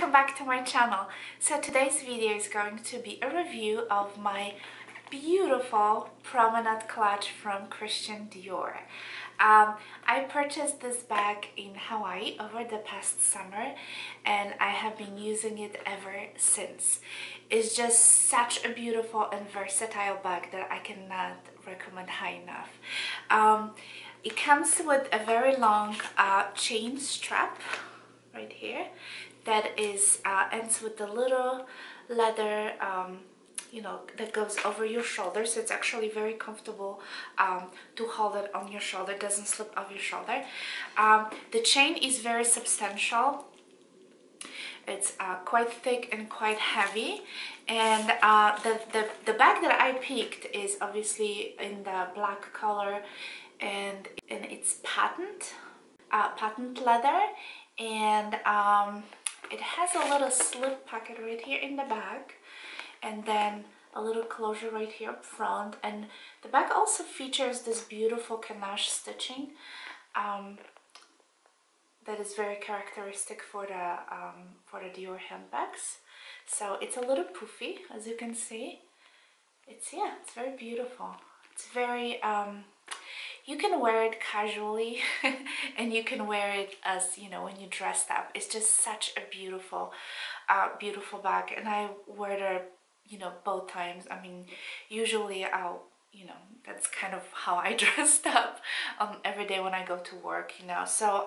welcome back to my channel. So today's video is going to be a review of my beautiful Promenade clutch from Christian Dior. I purchased this bag in Hawaii over the past summer and I have been using it ever since. It's just such a beautiful and versatile bag that I cannot recommend high enough. It comes with a very long chain strap right here that is ends with the little leather that goes over your shoulder, so it's actually very comfortable to hold it on your shoulder. It doesn't slip off your shoulder. The chain is very substantial. It's quite thick and quite heavy, and the bag that I picked is obviously in the black color, and it's patent leather, and it has a little slip pocket right here in the back, and then a little closure right here up front. And the bag also features this beautiful ganache stitching that is very characteristic for the Dior handbags. So it's a little poofy, as you can see. It's very beautiful. It's very you can wear it casually and you can wear it as, you know, when you dressed up. It's just such a beautiful beautiful bag, and I wear it, you know, both times. I mean, usually I'll, you know, that's kind of how I dressed up every day when I go to work, you know. So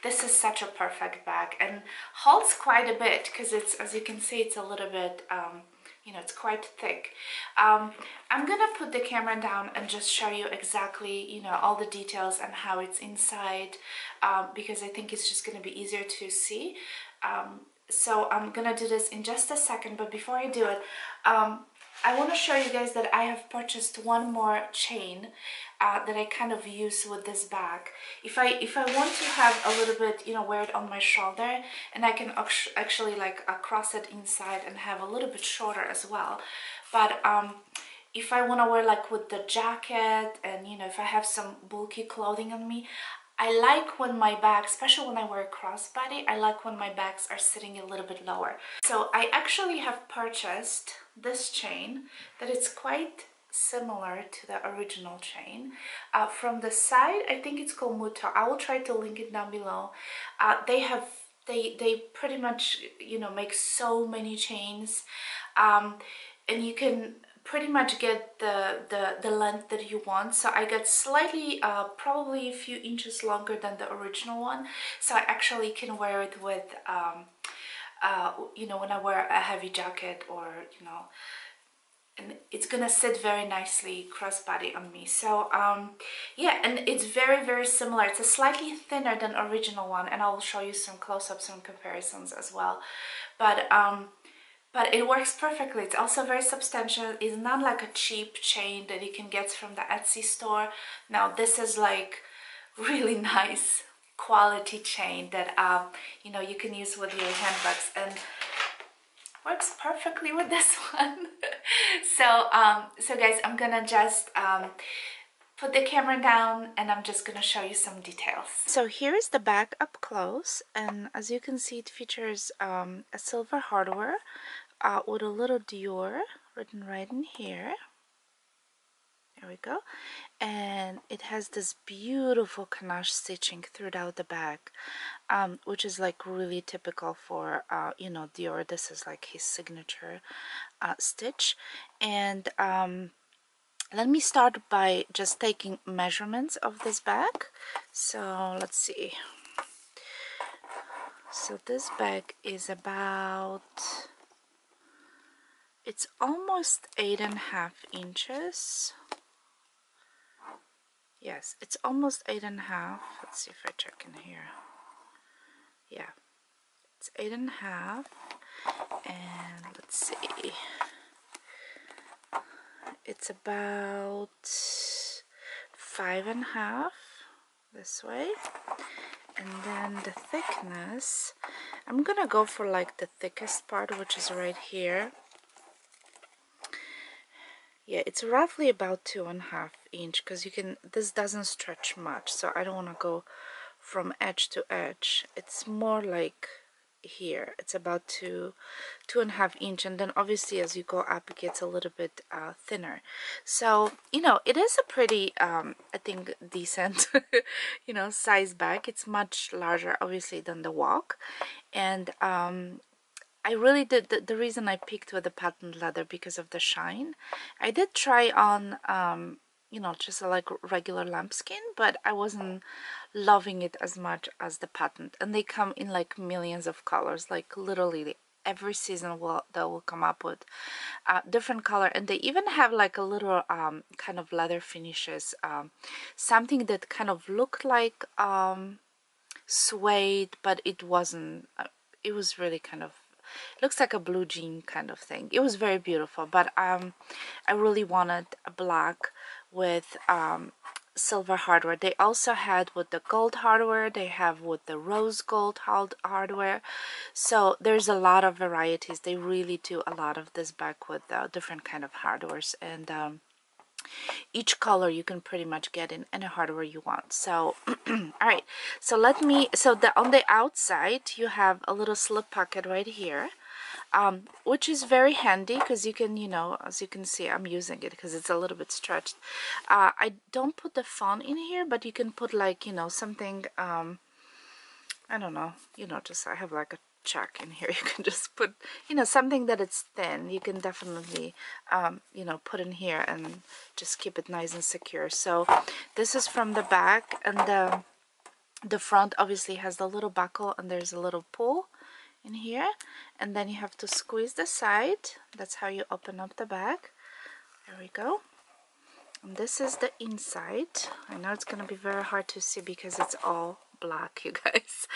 this is such a perfect bag and holds quite a bit because it's, as you can see, it's a little bit you know, it's quite thick. I'm gonna put the camera down and just show you exactly, you know, all the details and how it's inside, because I think it's just gonna be easier to see. So I'm gonna do this in just a second, but before I do it, I want to show you guys that I have purchased one more chain that I kind of use with this bag. If I want to have a little bit, you know, wear it on my shoulder, and I can actually like cross it inside and have a little bit shorter as well. But if I want to wear like with the jacket, and you know, if I have some bulky clothing on me, I like when my bag, especially when I wear a crossbody, I like when my bags are sitting a little bit lower. So I actually have purchased this chain that is quite similar to the original chain. From the side, I think it's called Muto. I will try to link it down below. They pretty much, you know, make so many chains, and you can pretty much get the length that you want. So I got slightly probably a few inches longer than the original one, so I actually can wear it with you know, when I wear a heavy jacket, or you know, and it's gonna sit very nicely crossbody on me. So yeah, and it's very similar. It's a slightly thinner than original one, and I will show you some close-ups and comparisons as well. But it works perfectly. It's also very substantial. It's not like a cheap chain that you can get from the Etsy store. Now this is like really nice quality chain that you know, you can use with your handbags, and works perfectly with this one. So so guys, I'm gonna just put the camera down and I'm just gonna show you some details. So here is the bag up close, and as you can see, it features a silver hardware with a little Dior written right in here. There we go. And it has this beautiful ganache stitching throughout the bag, which is like really typical for you know, Dior. This is like his signature stitch. And let me start by just taking measurements of this bag. So let's see. So this bag is about, it's almost 8.5 inches. Yes, it's almost 8.5. Let's see if I check in here. Yeah, it's 8.5. And let's see, it's about 5.5 this way. And then the thickness, I'm gonna go for like the thickest part, which is right here. Yeah, it's roughly about 2.5 inch, because you can, this doesn't stretch much, so I don't want to go from edge to edge. It's more like here. It's about 2.5 inch, and then obviously as you go up it gets a little bit thinner. So you know, it is a pretty I think decent you know, size bag. It's much larger obviously than the Walk, and I really did the reason I picked with the patent leather because of the shine. I did try on you know, just like regular lambskin, but I wasn't loving it as much as the patent. And they come in like millions of colors, like literally every season they will come up with different color, and they even have like a little kind of leather finishes, something that kind of looked like suede, but it wasn't. It was really kind of, looks like a blue jean kind of thing. It was very beautiful, but I really wanted a black with silver hardware. They also had with the gold hardware, they have with the rose gold hardware, so there's a lot of varieties. They really do a lot of this bag with different kind of hardwares, and each color you can pretty much get in any hardware you want. So all right, so on the outside you have a little slip pocket right here, which is very handy because you can, you know, as you can see, I'm using it because it's a little bit stretched. I don't put the phone in here, but you can put like, you know, something, I don't know, you know, just I have like a check in here. You can just put, you know, something that it's thin. You can definitely, you know, put in here and just keep it nice and secure. So this is from the back, and the front obviously has the little buckle, and there's a little pull in here, and then you have to squeeze the side. That's how you open up the bag. There we go. And this is the inside. I know it's gonna be very hard to see because it's all black, you guys,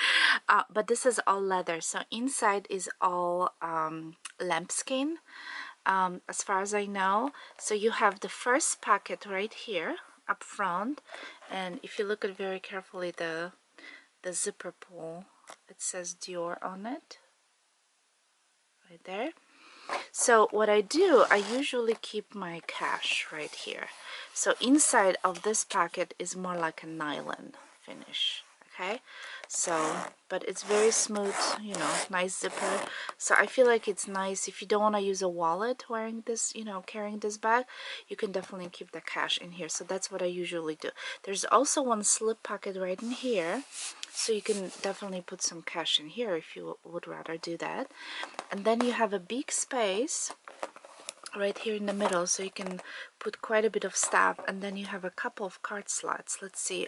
but this is all leather. So inside is all lambskin, as far as I know. So you have the first pocket right here up front, and if you look at very carefully the zipper pull, it says Dior on it right there. So what I do, I usually keep my cash right here. So inside of this pocket is more like a nylon finish, okay? So, but it's very smooth, you know, nice zipper. So I feel like it's nice if you don't want to use a wallet wearing this, you know, carrying this bag, you can definitely keep the cash in here. So that's what I usually do. There's also one slip pocket right in here, so you can definitely put some cash in here if you would rather do that. And then you have a big space right here in the middle, so you can put quite a bit of stuff. And then you have a couple of card slots. Let's see,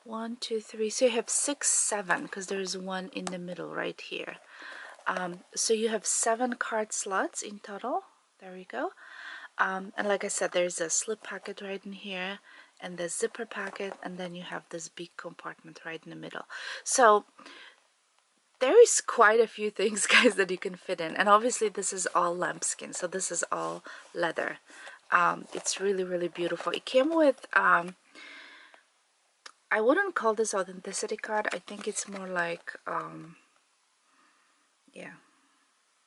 1, 2, 3, so you have 6, 7, because there's one in the middle right here. So you have 7 card slots in total. There we go. And like I said, there's a slip pocket right in here, and the zipper pocket, and then you have this big compartment right in the middle. So there is quite a few things, guys, that you can fit in. And obviously this is all lambskin, so this is all leather. It's really, really beautiful. It came with I wouldn't call this authenticity card. I think it's more like yeah,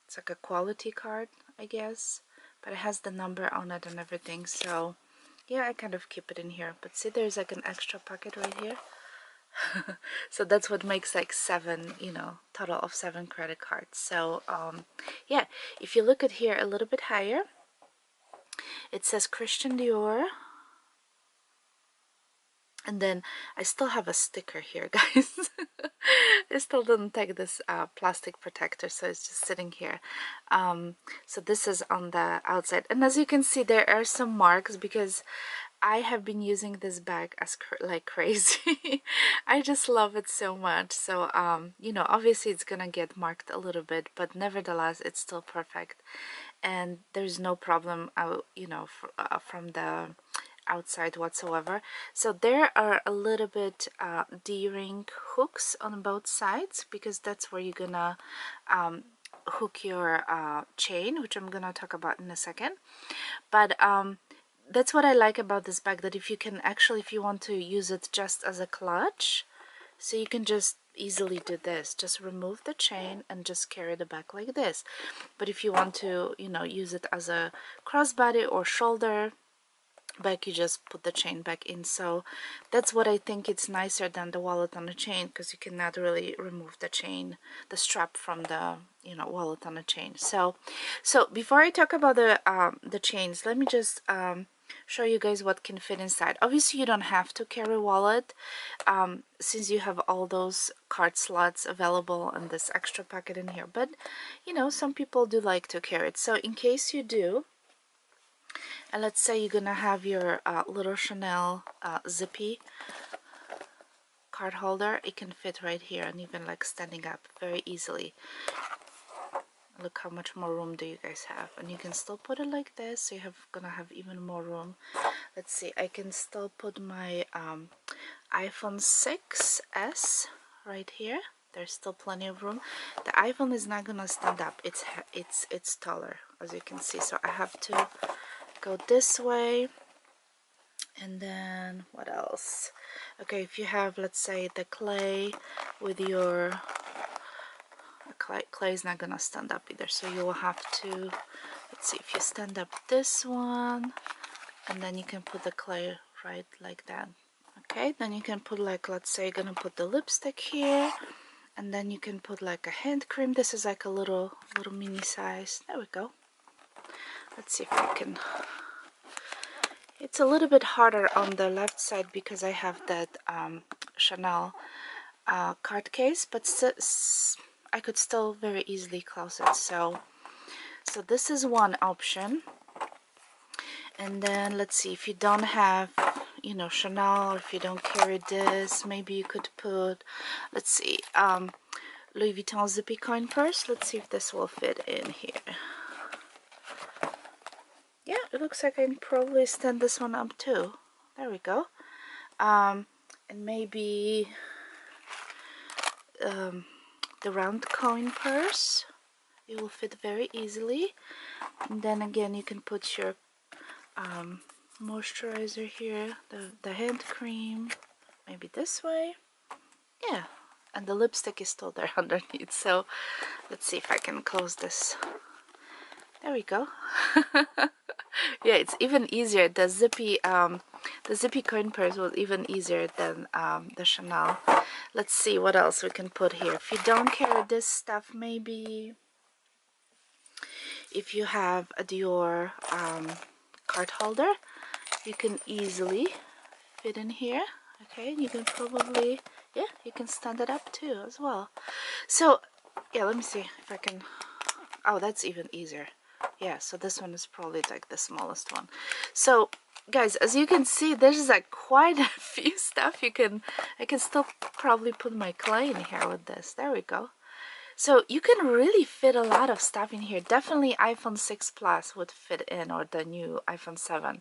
it's like a quality card, I guess, but it has the number on it and everything. So yeah, I kind of keep it in here. But see, there's like an extra pocket right here. So that's what makes like 7, you know, total of 7 credit cards. So yeah, if you look at here a little bit higher, it says Christian Dior. And then I still have a sticker here, guys. I still didn't take this plastic protector, so it's just sitting here. So this is on the outside, and as you can see, there are some marks because I have been using this bag as like crazy. I just love it so much. So you know, obviously it's gonna get marked a little bit, but nevertheless it's still perfect, and there's no problem out, you know, from the outside whatsoever. So there are a little bit D-ring hooks on both sides, because that's where you're gonna hook your chain, which I'm gonna talk about in a second. But that's what I like about this bag, that if you can actually, if you want to use it just as a clutch, so you can just easily do this, just remove the chain and just carry the bag like this. But if you want to, you know, use it as a crossbody or shoulder, back, you just put the chain back in. So that's what I think it's nicer than the wallet on a chain, because you cannot really remove the chain, the strap from the, you know, wallet on a chain. So before I talk about the chains, let me just show you guys what can fit inside. Obviously you don't have to carry a wallet since you have all those card slots available and this extra pocket in here, but you know, some people do like to carry it. So in case you do, and let's say you're gonna have your little Chanel zippy card holder, it can fit right here, and even like standing up very easily. Look how much more room do you guys have, and you can still put it like this, so you're gonna have even more room. Let's see, I can still put my iPhone 6s right here. There's still plenty of room. The iPhone is not gonna stand up, it's taller, as you can see, so I have to go this way. And then what else? Okay, if you have, let's say, the clay with your clay is not gonna stand up either, so you will have to, let's see, if you stand up this one, and then you can put the clay right like that. Okay, then you can put, like, let's say you're gonna put the lipstick here, and then you can put like a hand cream. This is like a little mini size. There we go. Let's see if I can. It's a little bit harder on the left side because I have that Chanel card case, but I could still very easily close it. So this is one option. And then let's see, if you don't have, you know, Chanel, or if you don't carry this, maybe you could put, let's see, Louis Vuitton zippy coin purse. Let's see if this will fit in here. Yeah, it looks like I can probably stand this one up too. There we go. And maybe the round coin purse. It will fit very easily. And then again, you can put your moisturizer here, the hand cream, maybe this way. Yeah, and the lipstick is still there underneath. So let's see if I can close this. There we go. Yeah, it's even easier. The zippy coin purse was even easier than the Chanel. Let's see what else we can put here. If you don't carry this stuff, maybe if you have a Dior card holder, you can easily fit in here. Okay, you can probably, yeah, you can stand it up too as well. So yeah, let me see if I can. Oh, that's even easier. Yeah, so this one is probably like the smallest one. So guys, as you can see, there's like quite a few stuff you can. I can still probably put my clay in here with this. There we go. So you can really fit a lot of stuff in here. Definitely iPhone 6 Plus would fit in, or the new iPhone 7.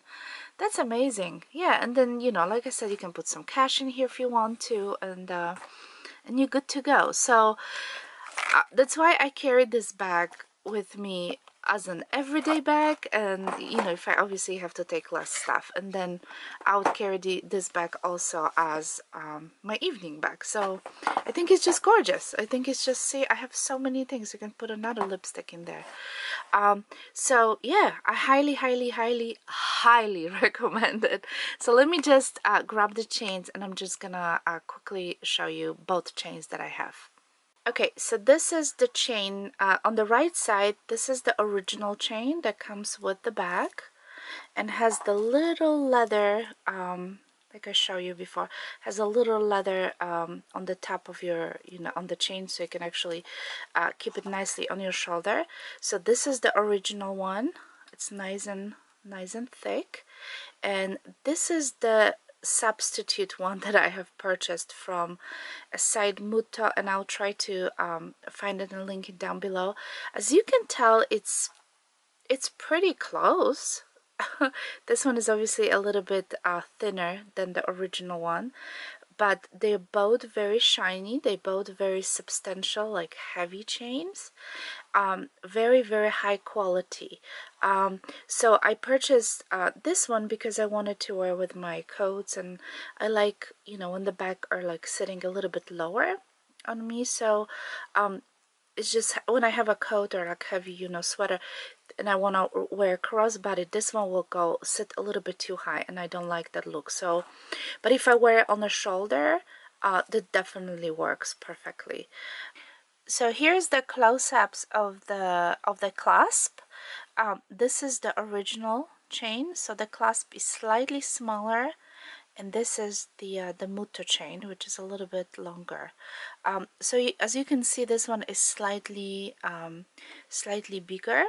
That's amazing. Yeah, and then, you know, like I said, you can put some cash in here if you want to, and you're good to go. So that's why I carried this bag with me as an everyday bag, and you know, if I obviously have to take less stuff, and then I would carry this bag also as my evening bag. So I think it's just gorgeous. I think it's just, see, I have so many things. You can put another lipstick in there. So yeah, I highly recommend it. So let me just grab the chains, and I'm just gonna quickly show you both chains that I have. Okay, so this is the chain on the right side. This is the original chain that comes with the bag and has the little leather, like I showed you before, has a little leather on the top of your, you know, on the chain, so you can actually keep it nicely on your shoulder. So this is the original one. It's nice and thick, and this is the substitute one that I have purchased from a site Mutta, and I'll try to find it and link it down below. As you can tell, it's pretty close. This one is obviously a little bit thinner than the original one, but they're both very shiny. They both very substantial, like heavy chains. Very high quality. So I purchased this one because I wanted to wear with my coats, and I like, you know, when the back are like sitting a little bit lower on me. So it's just when I have a coat or like heavy, you know, sweater, and I want to wear crossbody, this one will go sit a little bit too high, and I don't like that look. So, but if I wear it on the shoulder, that definitely works perfectly. So here's the close-ups of the clasp. This is the original chain, so the clasp is slightly smaller, and this is the Muto chain, which is a little bit longer. So as you can see, this one is slightly bigger,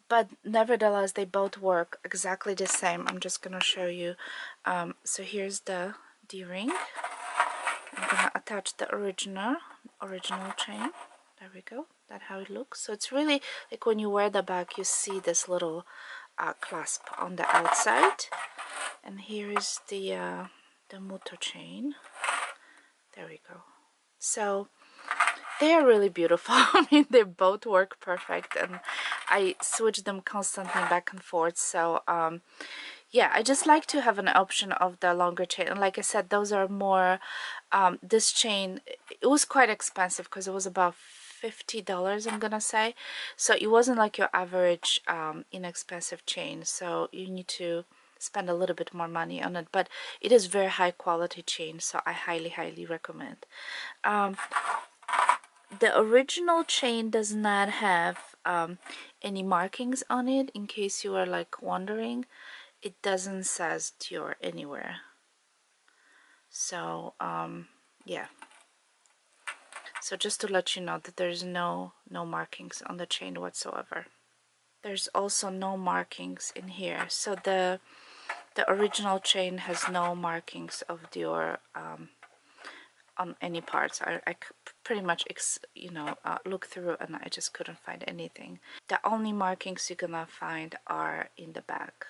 but nevertheless they both work exactly the same. I'm just gonna show you. So here's the D-ring. I'm gonna attach the original chain. There we go. That's how it looks. So it's really like when you wear the bag, you see this little clasp on the outside. And here is the Muto chain. There we go. So they are really beautiful. I mean, they both work perfect, and I switch them constantly back and forth. So yeah, I just like to have an option of the longer chain. And like I said, those are more this chain, it was quite expensive because it was about $50, I'm gonna say. So it wasn't like your average inexpensive chain, so you need to spend a little bit more money on it, but it is very high quality chain, so I highly recommend. The original chain does not have any markings on it, in case you are like wondering. It doesn't says Dior anywhere. So yeah, so just to let you know that there's no markings on the chain whatsoever. There's also no markings in here, so the original chain has no markings of Dior on any parts. I pretty much look through, and I just couldn't find anything. The only markings you're gonna find are in the back,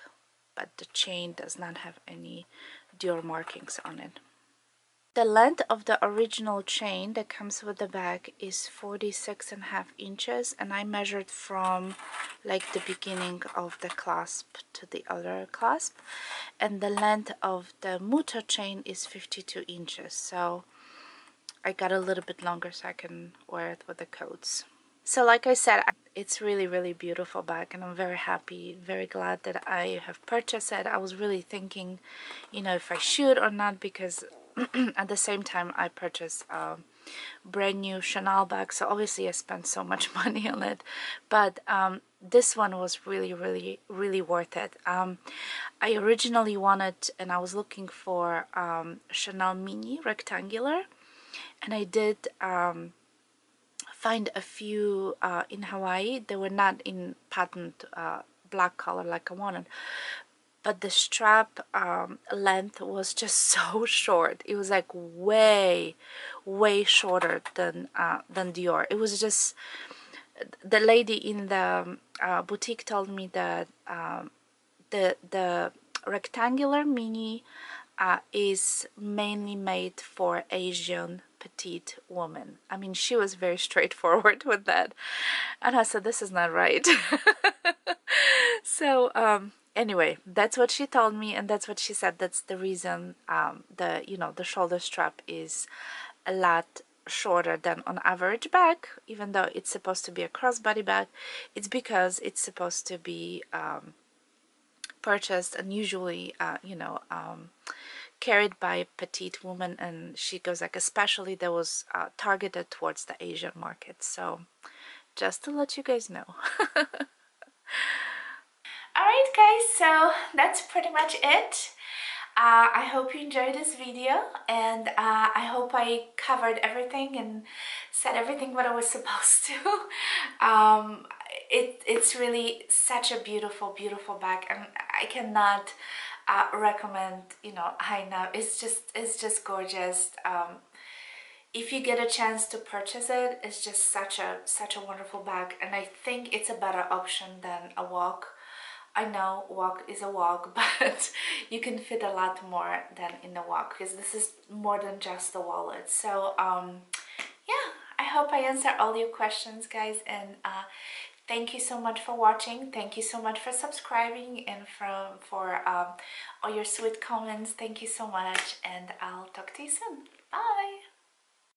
but the chain does not have any Dior markings on it. The length of the original chain that comes with the bag is 46.5 inches, and I measured from like the beginning of the clasp to the other clasp, and the length of the Muto chain is 52 inches, so I got a little bit longer so I can wear it with the coats. So like I said, it's really beautiful bag, and I'm very happy, very glad that I have purchased it. I was really thinking, you know, if I should or not, because at the same time I purchased a brand new Chanel bag, so obviously I spent so much money on it, but this one was really worth it. I originally wanted, and I was looking for Chanel mini rectangular, and I did find a few in Hawaii. They were not in patent black color like I wanted, but the strap length was just so short. It was like way shorter than Dior. It was just, the lady in the boutique told me that the rectangular mini is mainly made for Asian petite woman. I mean, she was very straightforward with that, and I said, this is not right. So anyway, that's what she told me, and that's what she said. That's the reason the shoulder strap is a lot shorter than on average bag, even though it's supposed to be a crossbody bag. It's because it's supposed to be purchased and usually carried by a petite woman, and she goes like, especially that was targeted towards the Asian market. So just to let you guys know. Alright guys, so that's pretty much it. I hope you enjoyed this video, and I hope I covered everything and said everything what I was supposed to. It's really such a beautiful bag, and I cannot recommend enough. It's just gorgeous. If you get a chance to purchase it, it's just such a wonderful bag, and I think it's a better option than a walk. I know walk is a walk, but you can fit a lot more than in the walk, because this is more than just the wallet. So yeah, I hope I answered all your questions, guys, and thank you so much for watching. Thank you so much for subscribing, and for all your sweet comments. Thank you so much, and I'll talk to you soon. Bye.